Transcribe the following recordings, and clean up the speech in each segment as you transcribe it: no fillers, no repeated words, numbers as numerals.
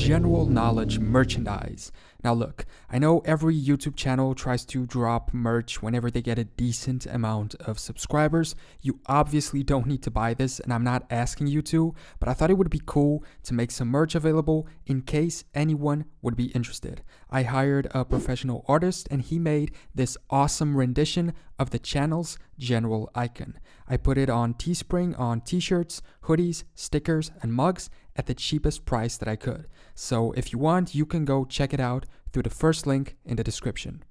general knowledge merchandise. Now look, I know every YouTube channel tries to drop merch whenever they get a decent amount of subscribers. You obviously don't need to buy this, and I'm not asking you to, but I thought it would be cool to make some merch available in case anyone would be interested. I hired a professional artist and he made this awesome rendition of the channel's general icon. I put it on Teespring on t-shirts, hoodies, stickers, and mugs at the cheapest price that I could. So if you want, you can go check it out through the first link in the description.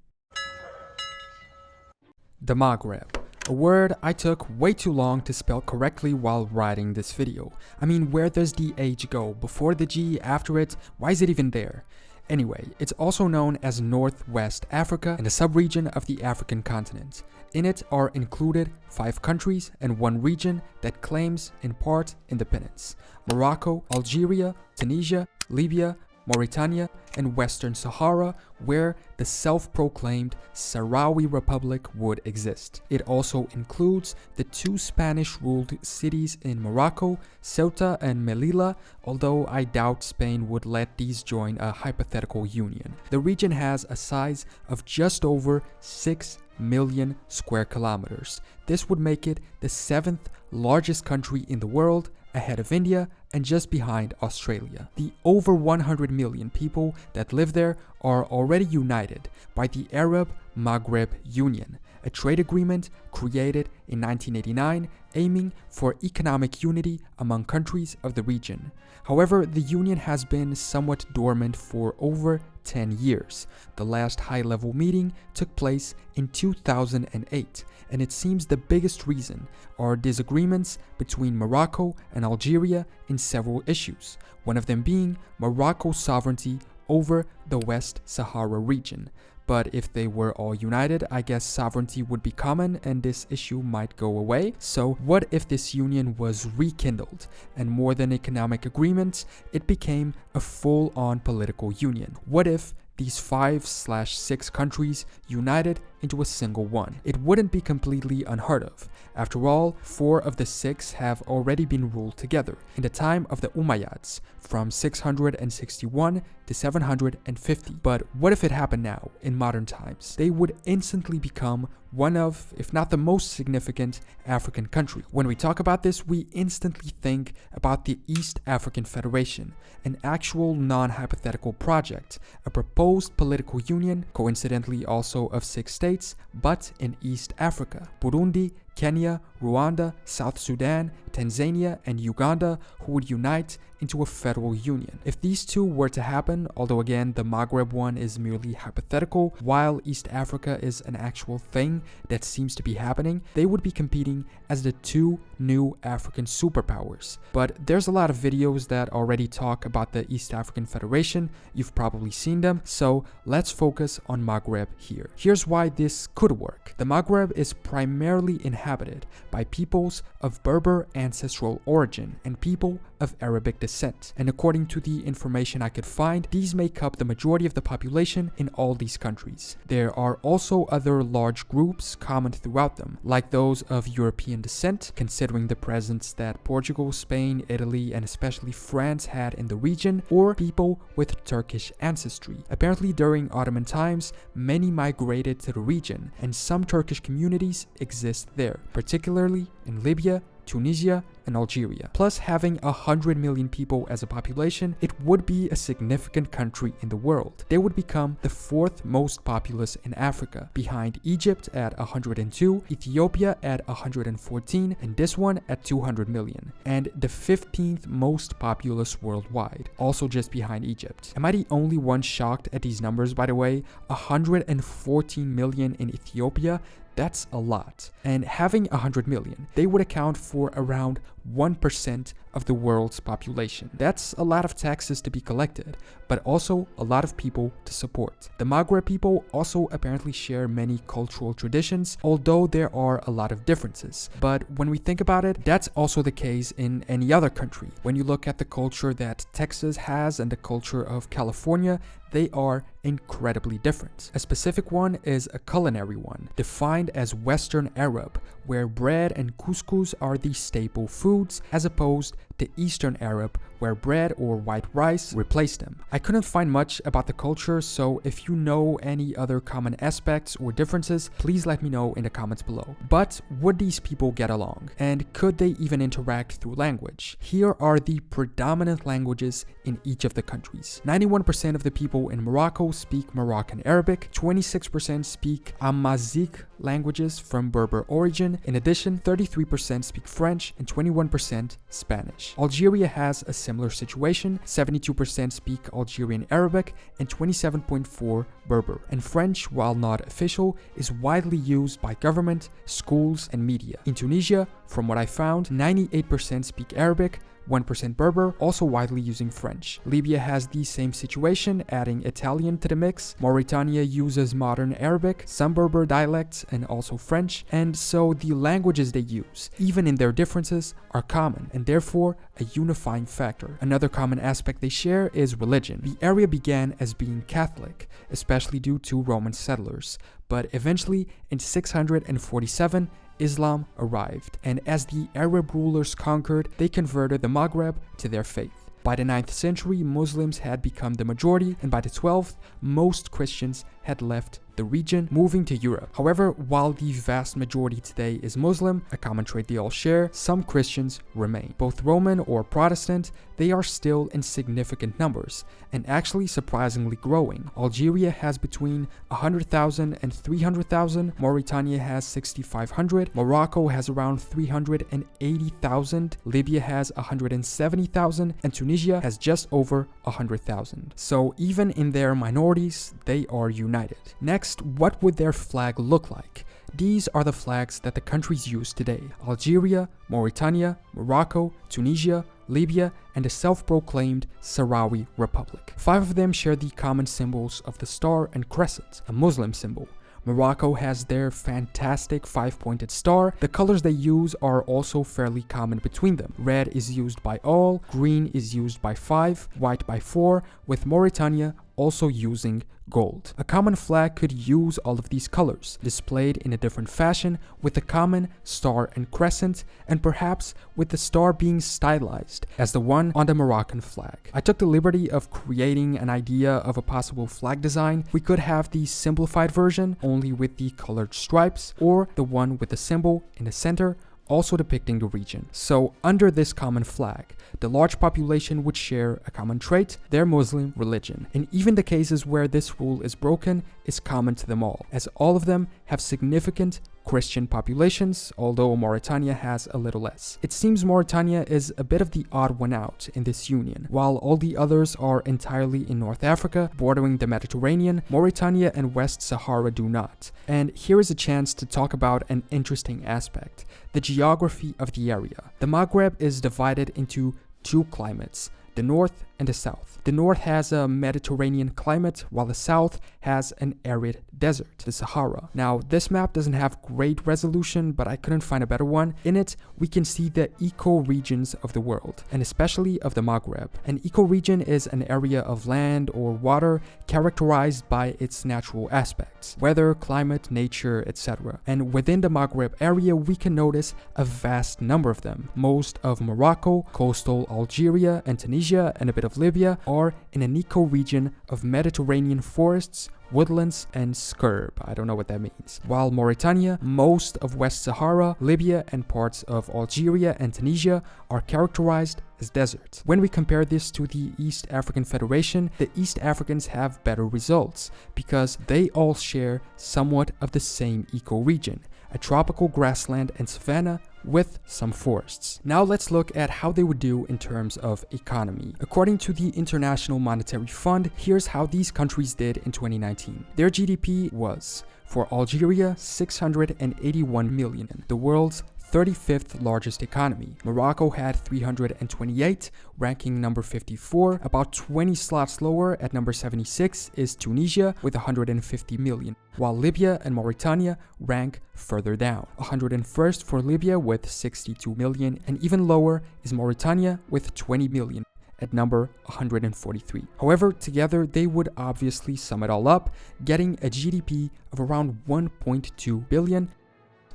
The Maghreb, a word I took way too long to spell correctly while writing this video. I mean, where does the H go? Before the G, after it? Why is it even there? Anyway, it's also known as Northwest Africa and a sub-region of the African continent. In it are included 5 countries and 1 region that claims, in part, independence: Morocco, Algeria, Tunisia, Libya, Mauritania, and Western Sahara, where the self-proclaimed Sahrawi Republic would exist. It also includes the 2 Spanish-ruled cities in Morocco, Ceuta and Melilla, although I doubt Spain would let these join a hypothetical union. The region has a size of just over 6 million square kilometers. This would make it the 7th largest country in the world, ahead of India and just behind Australia. The over 100 million people that live there are already united by the Arab Maghreb Union, a trade agreement created in 1989 aiming for economic unity among countries of the region. However, the union has been somewhat dormant for over 10 years. The last high-level meeting took place in 2008, and it seems the biggest reason are disagreements between Morocco and Algeria in several issues, one of them being Morocco's sovereignty over the West Sahara region. But if they were all united, I guess sovereignty would be common and this issue might go away. So what if this union was rekindled and more than economic agreements, it became a full-on political union? What if these 5/6 countries united into a single one? It wouldn't be completely unheard of. After all, 4 of the 6 have already been ruled together in the time of the Umayyads from 661 to 750. But what if it happened now, in modern times? They would instantly become one of, if not the most significant, African country. When we talk about this, we instantly think about the East African Federation, an actual non-hypothetical project, a proposed political union, coincidentally also of 6 states, but in East Africa: Burundi, Kenya, Rwanda, South Sudan, Tanzania, and Uganda, who would unite into a federal union. If these 2 were to happen, although again the Maghreb one is merely hypothetical, while East Africa is an actual thing that seems to be happening, they would be competing as the 2 new African superpowers. But there's a lot of videos that already talk about the East African Federation. You've probably seen them, so let's focus on Maghreb here. Here's why this could work. The Maghreb is primarily inhabited by peoples of Berber ancestral origin and people of Arabic descent, and according to the information I could find, these make up the majority of the population in all these countries. There are also other large groups common throughout them, like those of European descent, considering the presence that Portugal, Spain, Italy, and especially France had in the region, or people with Turkish ancestry. Apparently during Ottoman times, many migrated to the region, and some Turkish communities exist there, particularly in Libya, Tunisia, and Algeria. Plus, having 100 million people as a population, it would be a significant country in the world. They would become the 4th most populous in Africa, behind Egypt at 102, Ethiopia at 114, and this one at 200 million, and the 15th most populous worldwide, also just behind Egypt. Am I the only one shocked at these numbers, by the way? 114 million in Ethiopia? That's a lot. And having 100 million, they would account for around 1% of the world's population. That's a lot of taxes to be collected, but also a lot of people to support. The Maghreb people also apparently share many cultural traditions, although there are a lot of differences. But when we think about it, that's also the case in any other country. When you look at the culture that Texas has and the culture of California, they are incredibly different. A specific one is a culinary one, defined as Western Arab, where bread and couscous are the staple foods, as opposed to Eastern Arab, where bread or white rice replaced them. I couldn't find much about the culture, so if you know any other common aspects or differences, please let me know in the comments below. But would these people get along? And could they even interact through language? Here are the predominant languages in each of the countries. 91% of the people in Morocco speak Moroccan Arabic, 26% speak Amazigh languages from Berber origin. In addition, 33% speak French and 21% Spanish. Algeria has a similar situation. 72% speak Algerian Arabic and 27.4% Berber. And French, while not official, is widely used by government, schools, and media. In Tunisia, from what I found, 98% speak Arabic, 1% Berber, also widely using French. Libya has the same situation, adding Italian to the mix. Mauritania uses modern Arabic, some Berber dialects, and also French. And so the languages they use, even in their differences, are common and therefore a unifying factor. Another common aspect they share is religion. The area began as being Catholic, especially due to Roman settlers, but eventually in 647, Islam arrived, and as the Arab rulers conquered, they converted the Maghreb to their faith. By the 9th century, Muslims had become the majority, and by the 12th, most Christians had left the region, moving to Europe. However, while the vast majority today is Muslim, a common trait they all share, some Christians remain. Both Roman or Protestant, they are still in significant numbers, and actually surprisingly growing. Algeria has between 100,000 and 300,000, Mauritania has 6,500, Morocco has around 380,000, Libya has 170,000, and Tunisia has just over 100,000. So even in their minorities, they are united. Next, what would their flag look like? These are the flags that the countries use today: Algeria, Mauritania, Morocco, Tunisia, Libya, and the self-proclaimed Sahrawi Republic. 5 of them share the common symbols of the star and crescent, a Muslim symbol. Morocco has their fantastic 5-pointed star. The colors they use are also fairly common between them. Red is used by all, green is used by 5, white by 4, with Mauritania also using gold. A common flag could use all of these colors, displayed in a different fashion, with the common star and crescent, and perhaps with the star being stylized as the one on the Moroccan flag. I took the liberty of creating an idea of a possible flag design. We could have the simplified version, only with the colored stripes, or the one with the symbol in the center, also depicting the region. So under this common flag, the large population would share a common trait, their Muslim religion. And even the cases where this rule is broken is common to them all, as all of them have significant Christian populations, although Mauritania has a little less. It seems Mauritania is a bit of the odd one out in this union. While all the others are entirely in North Africa, bordering the Mediterranean, Mauritania and West Sahara do not. And here is a chance to talk about an interesting aspect: the geography of the area. The Maghreb is divided into 2 climates, the north and the south. The north has a Mediterranean climate, while the south has an arid desert, the Sahara. Now, this map doesn't have great resolution, but I couldn't find a better one. In it, we can see the ecoregions of the world, and especially of the Maghreb. An ecoregion is an area of land or water characterized by its natural aspects: weather, climate, nature, etc. And within the Maghreb area, we can notice a vast number of them. Most of Morocco, coastal Algeria and Tunisia, and a bit of Libya are in an ecoregion of Mediterranean forests, woodlands, and scrub. I don't know what that means. While Mauritania, most of West Sahara, Libya, and parts of Algeria and Tunisia are characterized as deserts. When we compare this to the East African Federation, the East Africans have better results because they all share somewhat of the same ecoregion, a tropical grassland and savanna with some forests. Now let's look at how they would do in terms of economy. According to the International Monetary Fund, here's how these countries did in 2019. Their GDP was, for Algeria, 681 million, the world's 35th largest economy. Morocco had 328, ranking number 54. About 20 slots lower, at number 76, is Tunisia with 150 million, while Libya and Mauritania rank further down. 101st for Libya with 62 million, and even lower is Mauritania with 20 million. At number 143. However, together they would obviously sum it all up, getting a GDP of around 1.2 billion.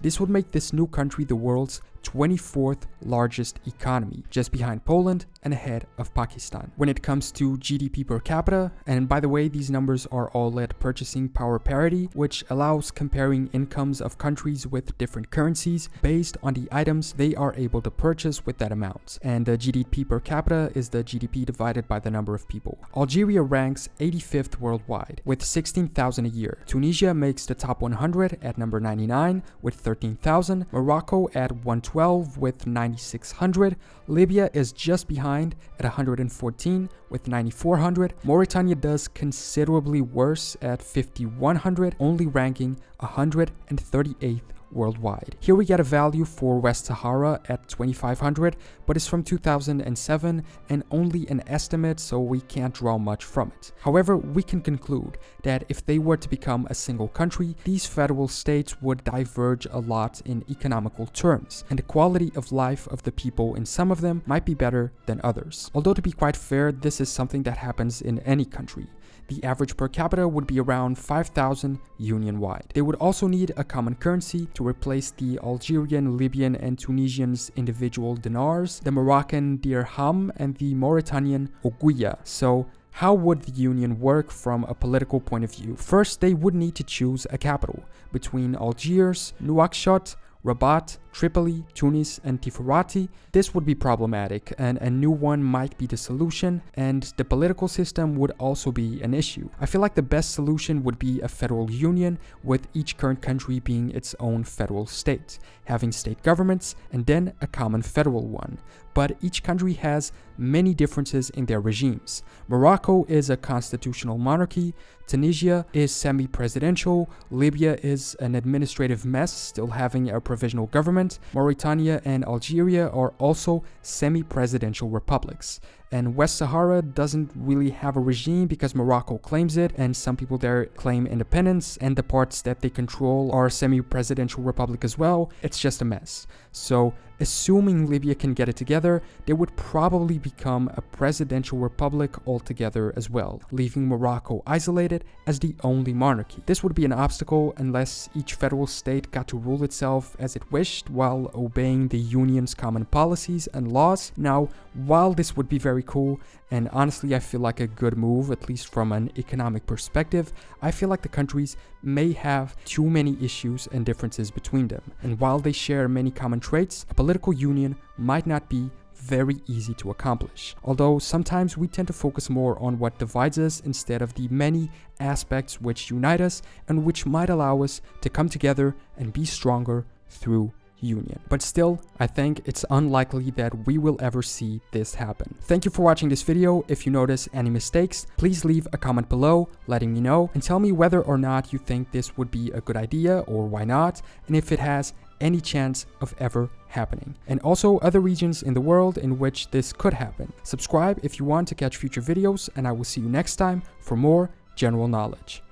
This would make this new country the world's 24th largest economy, just behind Poland and ahead of Pakistan. When it comes to GDP per capita, and by the way, these numbers are all at purchasing power parity, which allows comparing incomes of countries with different currencies based on the items they are able to purchase with that amount. And the GDP per capita is the GDP divided by the number of people. Algeria ranks 85th worldwide with 16,000 a year. Tunisia makes the top 100 at number 99 with 13,000. Morocco at 112 with 9,600. Libya is just behind at 114 with 9,400. Mauritania does considerably worse at 5,100, only ranking 138th worldwide. Here we get a value for West Sahara at 2,500, but it's from 2007 and only an estimate, so we can't draw much from it. However, we can conclude that if they were to become a single country, these federal states would diverge a lot in economical terms, and the quality of life of the people in some of them might be better than others. Although to be quite fair, this is something that happens in any country. The average per capita would be around 5,000 union-wide. They would also need a common currency to replace the Algerian, Libyan, and Tunisian's individual dinars, the Moroccan dirham, and the Mauritanian ouguiya. So how would the union work from a political point of view? First, they would need to choose a capital between Algiers, Nouakchott, Rabat, Tripoli, Tunis, and Tifarati. This would be problematic, and a new one might be the solution, and the political system would also be an issue. I feel like the best solution would be a federal union, with each current country being its own federal state, having state governments, and then a common federal one. But each country has many differences in their regimes. Morocco is a constitutional monarchy, Tunisia is semi-presidential, Libya is an administrative mess, still having a provisional government, Mauritania and Algeria are also semi-presidential republics. And West Sahara doesn't really have a regime because Morocco claims it, and some people there claim independence, and the parts that they control are semi-presidential republic as well. It's just a mess. So, assuming Libya can get it together, they would probably become a presidential republic altogether as well, leaving Morocco isolated as the only monarchy. This would be an obstacle unless each federal state got to rule itself as it wished while obeying the union's common policies and laws. Now, while this would be very cool, and honestly I feel like a good move, at least from an economic perspective, I feel like the countries may have too many issues and differences between them. And while they share many common traits, a political union might not be very easy to accomplish. Although sometimes we tend to focus more on what divides us instead of the many aspects which unite us and which might allow us to come together and be stronger through union. But still, I think it's unlikely that we will ever see this happen. Thank you for watching this video. If you notice any mistakes, please leave a comment below letting me know and tell me whether or not you think this would be a good idea or why not, and if it has any chance of ever happening. And also other regions in the world in which this could happen. Subscribe if you want to catch future videos, and I will see you next time for more general knowledge.